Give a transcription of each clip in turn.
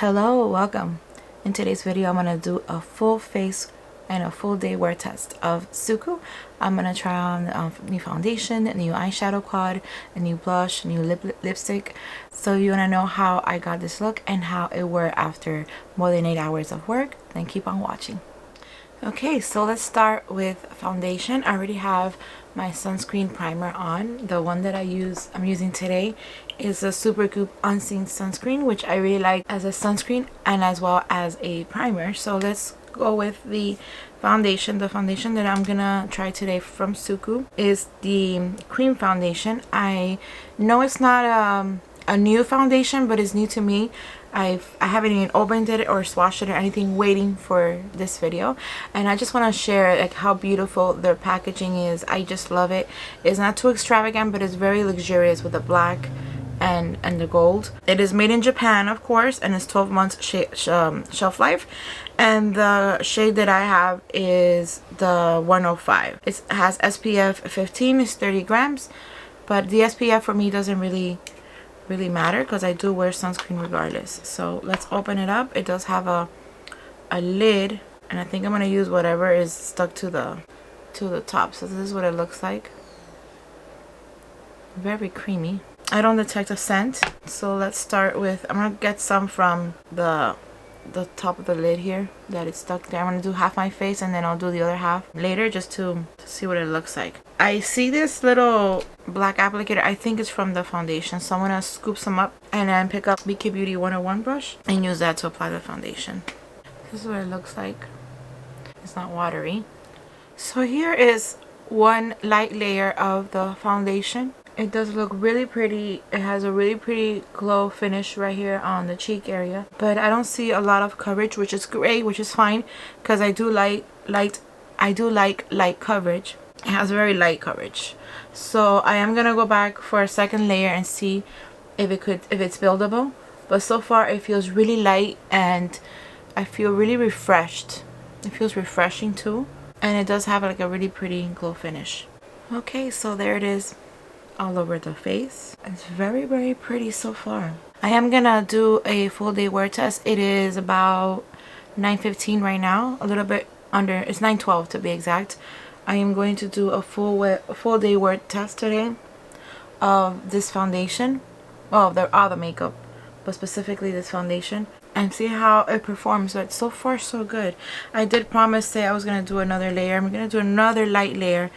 Hello, welcome. In today's video, I'm going to do a full face and a full day wear test of Suku. I'm going to try on new foundation, a new eyeshadow quad, a new blush, a new lipstick. So you want to know how I got this look and how it wore after more than 8 hours of work, then keep on watching. Okay, so let's start with foundation. I already have my sunscreen primer on. The one that I'm using today is a Supergoop Unseen sunscreen, which I really like as a sunscreen and as well as a primer. So let's go with the foundation. The foundation that I'm gonna try today from Suku is the cream foundation. I know it's not a new foundation, but it's new to me. I haven't even opened it or swatched it or anything, waiting for this video, and I just want to share like how beautiful their packaging is. I just love it. It's not too extravagant, but it's very luxurious with the black and the gold. It is made in Japan, of course, and it's 12 months shelf life, and the shade that I have is the 105. It has SPF 15, it's 30 grams, but the SPF for me doesn't really matter because I do wear sunscreen regardless. So let's open it up. It does have a lid, and I think I'm gonna use whatever is stuck to the top. So this is what it looks like. Very creamy. I don't detect a scent, so let's start with, I'm gonna get some from the top of the lid here that it's stuck there. I'm gonna do half my face and then I'll do the other half later just to see what it looks like. I see this little black applicator. I think it's from the foundation, so I'm gonna scoop some up and then pick up Beekeeper 101 brush and use that to apply the foundation. This is what it looks like. It's not watery. So here is one light layer of the foundation. It does look really pretty. It has a really pretty glow finish right here on the cheek area, but I don't see a lot of coverage, which is great, which is fine because I do like light coverage. It has very light coverage. So I am gonna go back for a second layer and see if it's buildable, but so far it feels really light and I feel really refreshed. It feels refreshing too, and it does have like a really pretty glow finish. Okay, so there it is all over the face. It's very pretty so far. I am gonna do a full day wear test. It is about 9:15 right now, a little bit under. It's 9:12 to be exact. I am going to do a full day wear test today of this foundation, well, all the makeup, but specifically this foundation, and see how it performs. But so far so good. I did promise say I was gonna do another layer. I'm gonna do another light layer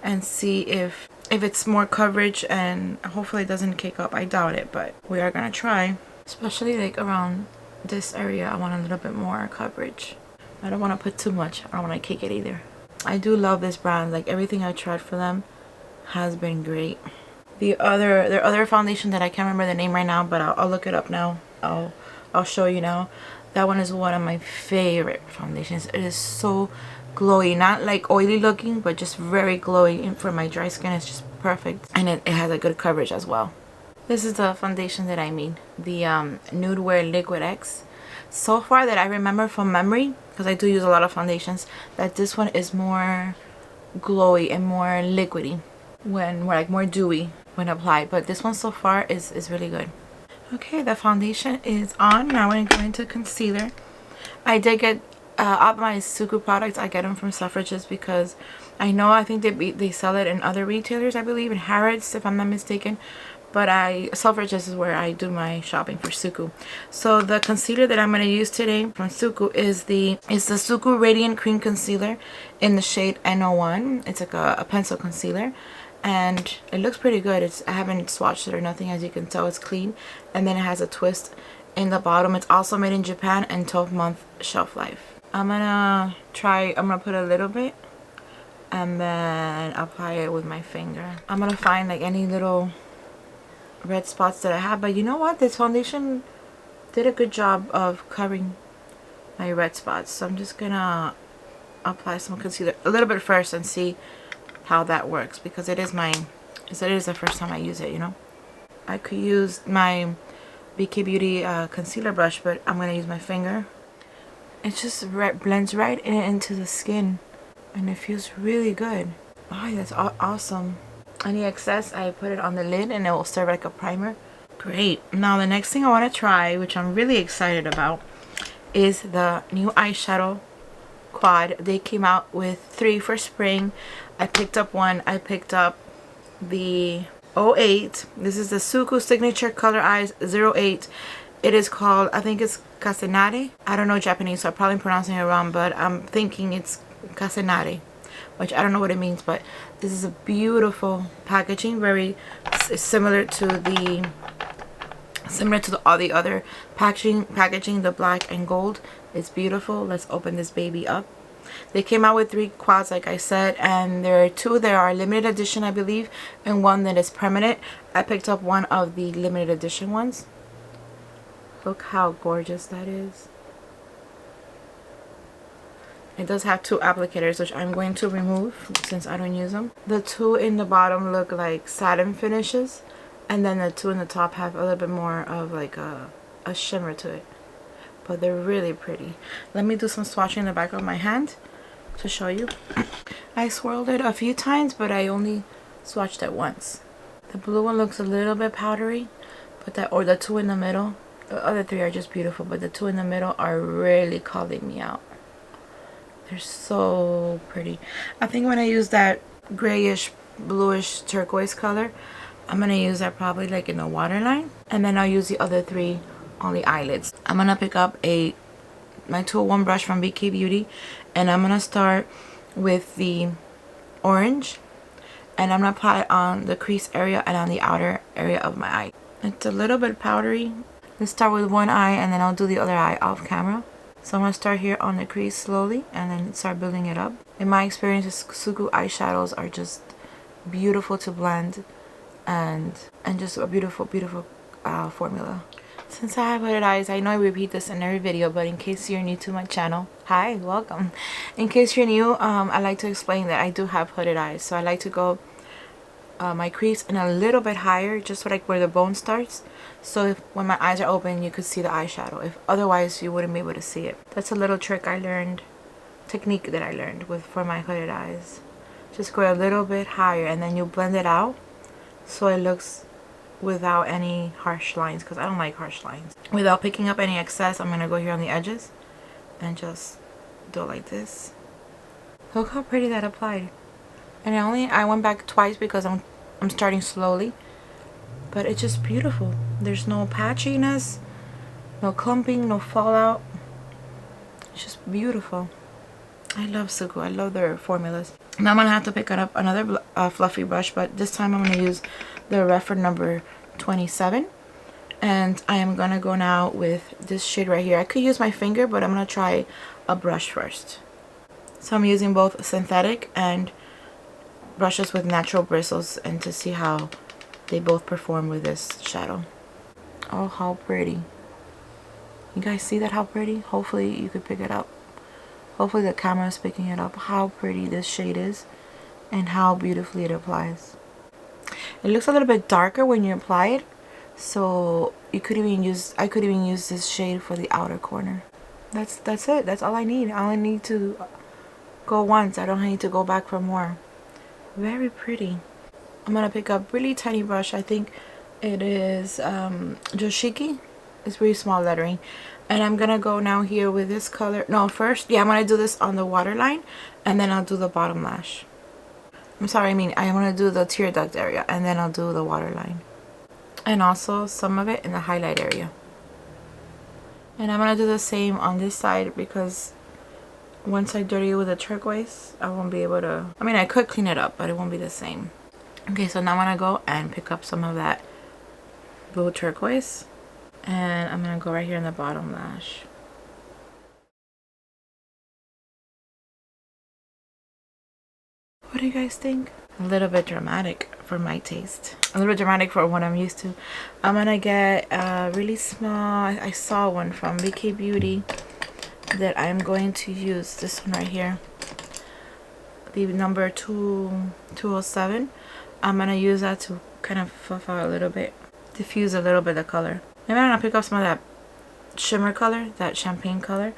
and see if it's more coverage, and hopefully it doesn't kick up. I doubt it, but we are gonna try. Especially like around this area, I want a little bit more coverage. I don't want to put too much. I don't want to kick it either. I do love this brand. Like everything I tried for them has been great. Their other foundation that I can't remember the name right now, but I'll look it up now. I'll show you now. That one is one of my favorite foundations. It is so glowy, not like oily looking, but just very glowy. And for my dry skin, it's just perfect, and it has a good coverage as well. This is the foundation that I mean, the Nude Wear Liquid X. So far that I remember from memory, because I do use a lot of foundations, that this one is more glowy and more liquidy, more dewy when applied. But this one so far is really good. Okay, the foundation is on. Now I'm going to go into concealer. I did get all my Suku products. I get them from Suffrages because I think they sell it in other retailers, I believe in Harrods if I'm not mistaken, but Suffrages is where I do my shopping for Suku. So the concealer that I'm going to use today from Suku is the Suku Radiant Cream Concealer in the shade N01. It's like a pencil concealer, and it looks pretty good. I haven't swatched it or nothing. As you can tell, it's clean, and then it has a twist in the bottom. It's also made in Japan and 12-month shelf life. I'm gonna put a little bit and then apply it with my finger. I'm gonna find like any little red spots that I have, but you know what, this foundation did a good job of covering my red spots. So I'm just gonna apply some concealer a little bit first and see how that works, because it is the first time I use it, you know. I could use my Beekeeper concealer brush, but I'm gonna use my finger. It just blends right into the skin, and it feels really good. Oh, that's awesome. Any excess, I put it on the lid and it will serve like a primer Great. Now the next thing I want to try, which I'm really excited about, is the new Eyeshadow Quad. They came out with 3 for spring. I picked up one. I picked up the 08. This is the Suku Signature Color Eyes 08. It is called, I think it's Casenare. I don't know Japanese, so I'm probably pronouncing it wrong, but I'm thinking it's Casenare, which I don't know what it means, but this is a beautiful packaging, very similar to all the other packaging, the black and gold. It's beautiful. Let's open this baby up. They came out with 3 quads, like I said, and there are 2 that are limited edition, I believe, and 1 that is permanent. I picked up one of the limited edition ones. Look how gorgeous that is. It does have 2 applicators, which I'm going to remove since I don't use them. The 2 in the bottom look like satin finishes, and then the 2 in the top have a little bit more of like a shimmer to it. But they're really pretty. Let me do some swatching in the back of my hand to show you. I swirled it a few times, but I only swatched it once. The blue one looks a little bit powdery, but the 2 in the middle, the other 3 are just beautiful, but the 2 in the middle are really calling me out. They're so pretty. I think when I use that grayish, bluish turquoise color, I'm going to use that probably like in the waterline, and then I'll use the other 3 on the eyelids. I'm gonna pick up my 201 brush from Beekeeper, and I'm gonna start with the orange, and I'm gonna apply it on the crease area and on the outer area of my eye. It's a little bit powdery. Let's start with one eye, and then I'll do the other eye off camera. So I'm gonna start here on the crease slowly, and then start building it up. In my experience, Suku eyeshadows are just beautiful to blend, and just a beautiful formula. Since I have hooded eyes, I know I repeat this in every video, but in case you're new to my channel, hi, welcome. In case you're new, I like to explain that I do have hooded eyes. So I like to go my crease in a little bit higher, just like where the bone starts. So when my eyes are open, you could see the eyeshadow. If otherwise, you wouldn't be able to see it. That's a little technique that I learned for my hooded eyes. Just go a little bit higher, and then you blend it out so it looks without any harsh lines, because I don't like harsh lines. Without picking up any excess, I'm gonna go here on the edges and just do it like this. Look how pretty that applied. And I went back twice because I'm starting slowly, but it's just beautiful. There's no patchiness, no clumping, no fallout. It's just beautiful. I love Suku. I love their formulas. Now I'm gonna have to pick up another fluffy brush, but this time I'm gonna use the reference number 27, and I am gonna go now with this shade right here. I could use my finger, but I'm gonna try a brush first. So I'm using both synthetic and brushes with natural bristles, and to see how they both perform with this shadow. Oh, how pretty. You guys see that, how pretty? Hopefully you could pick it up. Hopefully the camera is picking it up, how pretty this shade is and how beautifully it applies. It looks a little bit darker when you apply it, so I could even use this shade for the outer corner. That's it. That's all I need. I only need to go once. I don't need to go back for more. Very pretty. I'm gonna pick up really tiny brush. I think it is Joshiki. It's really small lettering. And I'm gonna go now here with this color. No, first, yeah, I'm gonna do this on the waterline, and then I'll do the bottom lash. I'm gonna do the tear duct area, and then I'll do the waterline. And also some of it in the highlight area. And I'm gonna do the same on this side, because once I dirty it with the turquoise, I won't be able to, I could clean it up, but it won't be the same. Okay, so now I'm gonna go and pick up some of that blue turquoise, and I'm gonna go right here in the bottom lash. What do you guys think? A little bit dramatic for my taste. A little bit dramatic for what I'm used to. I'm gonna get a really small, I saw one from Beekeeper that I'm going to use. This one right here. The number 207. I'm gonna use that to kind of fluff out a little bit. Diffuse a little bit of color. Maybe I'm gonna pick up some of that shimmer color, that champagne color,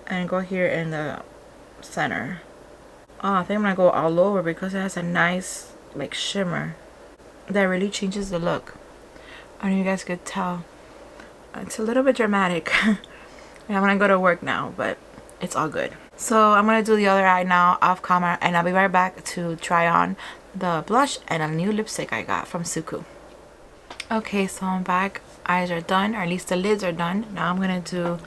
and go here in the center. Oh, I think I'm gonna go all over because it has a nice like shimmer that really changes the look. I don't know if you guys could tell. It's a little bit dramatic. And I'm gonna go to work now, but it's all good. So I'm gonna do the other eye now off camera, and I'll be right back to try on the blush and a new lipstick I got from Suku. Okay, so I'm back. Eyes are done, or at least the lids are done. Now I'm gonna do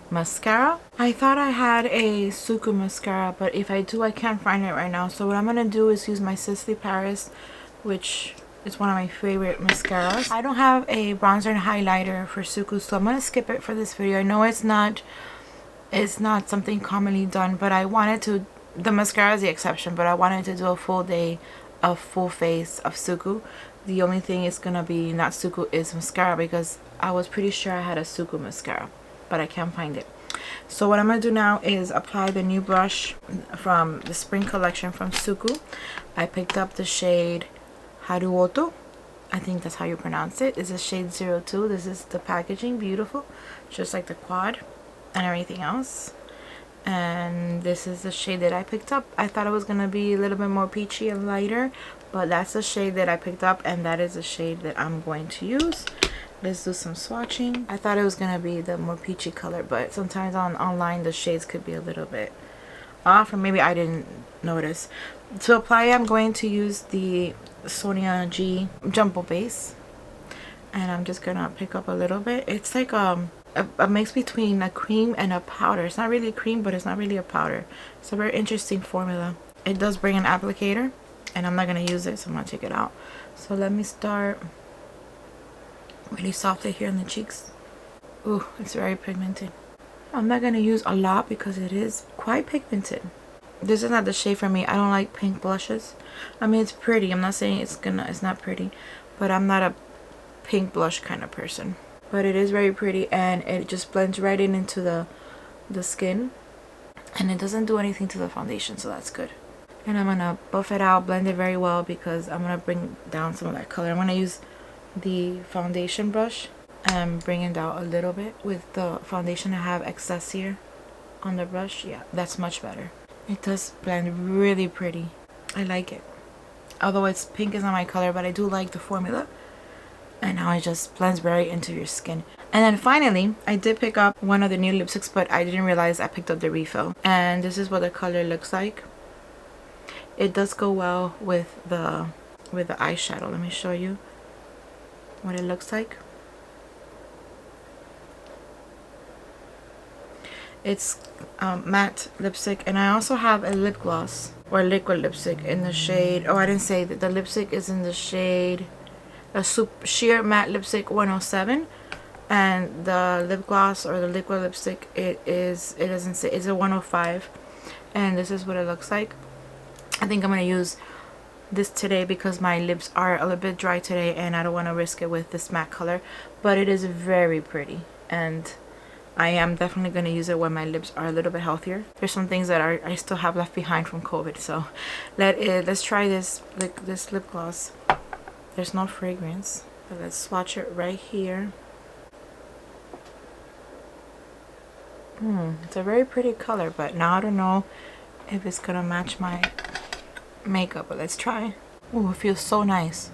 mascara. I thought I had a Suku mascara, but if I do, I can't find it right now. So what I'm gonna do is use my Sisley Paris, which is one of my favorite mascaras. I don't have a bronzer and highlighter for Suku, so I'm gonna skip it for this video. I know it's not something commonly done, but I wanted to, the mascara is the exception, but I wanted to do a full day of full face of Suku. The only thing is gonna be not Suku is mascara, because I was pretty sure I had a Suku mascara, but I can't find it. So what I'm gonna do now is apply the new brush from the spring collection from Suku. I picked up the shade Haruoto. I think that's how you pronounce it. It's a shade 02. This is the packaging, beautiful, just like the quad and everything else. And this is the shade that I picked up. I thought it was gonna be a little bit more peachy and lighter, but that's the shade that I picked up, and that is the shade that I'm going to use. Let's do some swatching. I thought it was gonna be the more peachy color, but sometimes online the shades could be a little bit off, or maybe I didn't notice. To apply, I'm going to use the Sonia G Jumbo Base, and I'm just gonna pick up a little bit. It's like a mix between a cream and a powder. It's not really a cream, but it's not really a powder. It's a very interesting formula. It does bring an applicator, and I'm not gonna use it, so I'm gonna take it out. So let me start really softly here in the cheeks. Ooh, it's very pigmented. I'm not gonna use a lot because it is quite pigmented. This is not the shade for me. I don't like pink blushes. I mean, it's pretty. I'm not saying it's not pretty, but I'm not a pink blush kind of person. But it is very pretty, and it just blends right into the skin, and it doesn't do anything to the foundation, so that's good. And I'm gonna buff it out, blend it very well, because I'm gonna bring down some of that color. I'm gonna use the foundation brush and bring it down a little bit with the foundation. I have excess here on the brush. Yeah, that's much better. It does blend really pretty. I like it. Although it's pink is not my color, but I do like the formula. And now it just blends right into your skin. And then finally, I did pick up one of the new lipsticks, but I didn't realize I picked up the refill. And this is what the color looks like. It does go well with the eyeshadow. Let me show you what it looks like. It's matte lipstick, and I also have a lip gloss or liquid lipstick in the shade, oh, I didn't say that the lipstick is in the shade sheer matte lipstick 107, and the lip gloss or the liquid lipstick, it doesn't say, it's a 105, and this is what it looks like. I think I'm gonna use this today because my lips are a little bit dry today, and I don't want to risk it with this matte color, but it is very pretty, and I am definitely going to use it when my lips are a little bit healthier. There's some things that I still have left behind from COVID, so let's try this lip gloss. There's no fragrance, but let's swatch it right here. It's a very pretty color, but now I don't know if it's gonna match my makeup, but let's try. Oh, it feels so nice.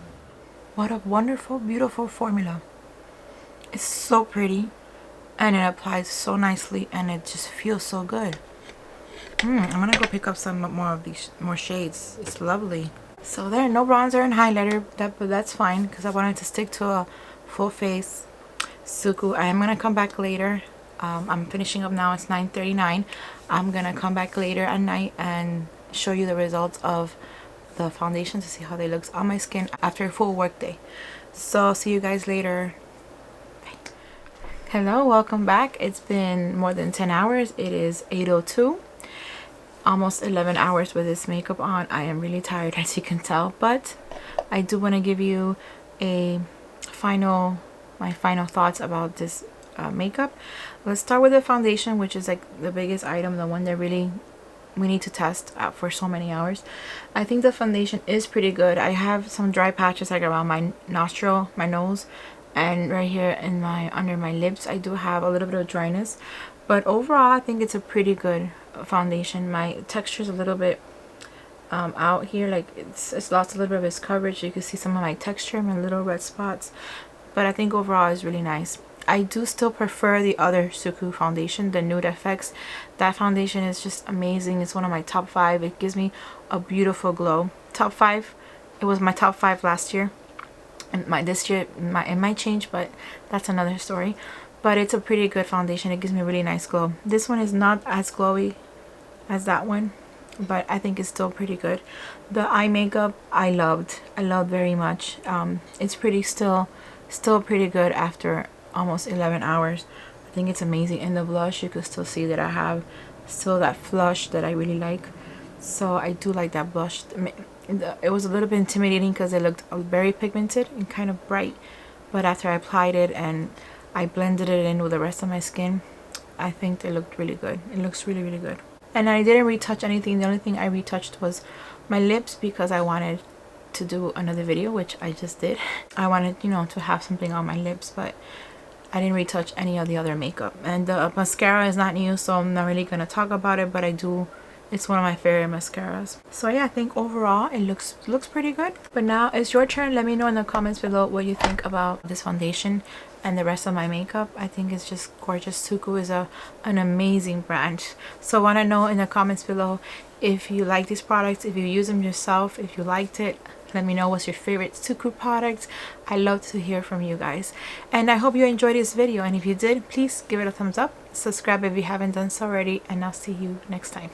What a wonderful, beautiful formula. It's so pretty, and it applies so nicely, and it just feels so good. I'm gonna go pick up some more of these more shades. It's lovely. So there, no bronzer and highlighter, but that's fine because I wanted to stick to a full face Suku. I am gonna come back later. I'm finishing up now. It's 9:39. I'm gonna come back later at night and show you the results of the foundation to see how they looks on my skin after a full work day. So see you guys later. Bye. Hello, welcome back. It's been more than 10 hours. It is 8:02. Almost 11 hours with this makeup on. I am really tired, as you can tell, but I do want to give you my final thoughts about this makeup. Let's start with the foundation, which is like the biggest item, the one that really we need to test out for so many hours. I think the foundation is pretty good. I have some dry patches like around my nostril, my nose, and right here in under my lips. I do have a little bit of dryness, but overall I think it's a pretty good foundation. My texture is a little bit out here, like it's lost a little bit of its coverage. You can see some of my texture, my little red spots, but I think overall it's really nice. I do still prefer the other Suku foundation, the Nude FX. That foundation is just amazing. It's one of my top 5. It gives me a beautiful glow. Top 5. It was my top 5 last year. And this year it might change, but that's another story. But it's a pretty good foundation. It gives me a really nice glow. This one is not as glowy as that one, but I think it's still pretty good. The eye makeup I loved very much. It's still pretty good after almost 11 hours. I think it's amazing. In the blush, you can still see that I have still that flush that I really like. So I do like that blush. It was a little bit intimidating because it looked very pigmented and kind of bright, but after I applied it and I blended it in with the rest of my skin, I think it looked really good. It looks really, really good. And I didn't retouch anything. The only thing I retouched was my lips because I wanted to do another video, which I just did. I wanted, you know, to have something on my lips, but I didn't retouch any of the other makeup. And the mascara is not new, so I'm not really gonna talk about it, but I do. It's one of my favorite mascaras. So yeah, I think overall it looks pretty good. But now it's your turn. Let me know in the comments below what you think about this foundation and the rest of my makeup. I think it's just gorgeous. Suku is an amazing brand. So I want to know in the comments below if you like these products, if you use them yourself, if you liked it. Let me know what's your favorite Suku product. I love to hear from you guys. And I hope you enjoyed this video. And if you did, please give it a thumbs up. Subscribe if you haven't done so already. And I'll see you next time.